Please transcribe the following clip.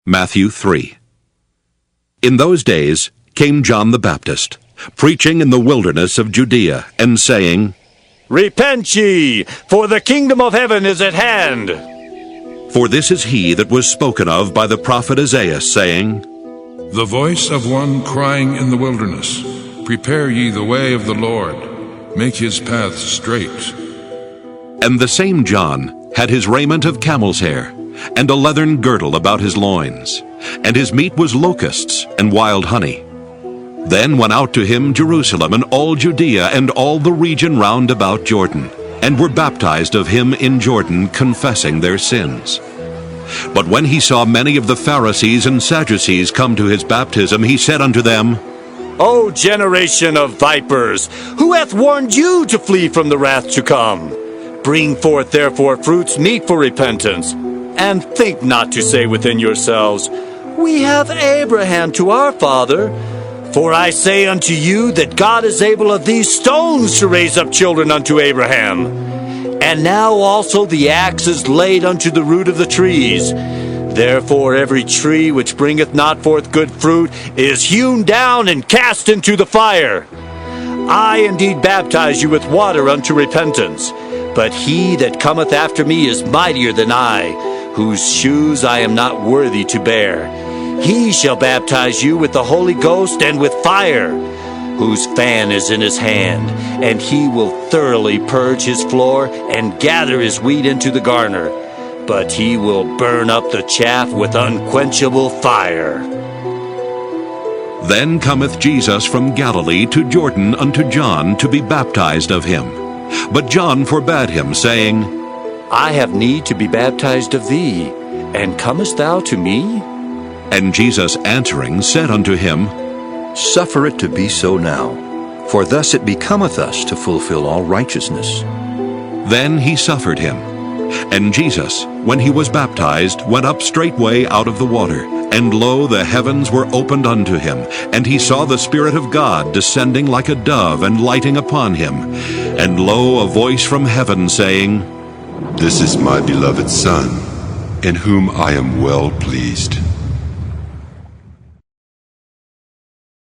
Matthew 3. In those days came John the Baptist, preaching in the wilderness of Judea, and saying, Repent ye, for the kingdom of heaven is at hand. For this is he that was spoken of by the prophet Isaiah, saying, The voice of one crying in the wilderness, Prepare ye the way of the Lord, make his paths straight. And the same John had his raiment of camel's hair, and a leathern girdle about his loins, and his meat was locusts and wild honey. Then went out to him Jerusalem and all Judea and all the region round about Jordan, and were baptized of him in Jordan, confessing their sins. But when he saw many of the Pharisees and Sadducees come to his baptism, he said unto them, O generation of vipers, who hath warned you to flee from the wrath to come? Bring forth therefore fruits meet for repentance, and think not to say within yourselves, We have Abraham to our father. For I say unto you that God is able of these stones to raise up children unto Abraham. And now also the axe is laid unto the root of the trees. Therefore every tree which bringeth not forth good fruit is hewn down and cast into the fire. I indeed baptize you with water unto repentance, but he that cometh after me is mightier than I, whose shoes I am not worthy to bear. He shall baptize you with the Holy Ghost and with fire, whose fan is in his hand, and he will thoroughly purge his floor and gather his wheat into the garner, but he will burn up the chaff with unquenchable fire. Then cometh Jesus from Galilee to Jordan unto John to be baptized of him. But John forbade him, saying, I have need to be baptized of thee, and comest thou to me? And Jesus answering said unto him, Suffer it to be so now, for thus it becometh us to fulfill all righteousness. Then he suffered him. And Jesus, when he was baptized, went up straightway out of the water. And lo, the heavens were opened unto him, and he saw the Spirit of God descending like a dove and lighting upon him. And lo, a voice from heaven saying, This is my beloved Son, in whom I am well pleased.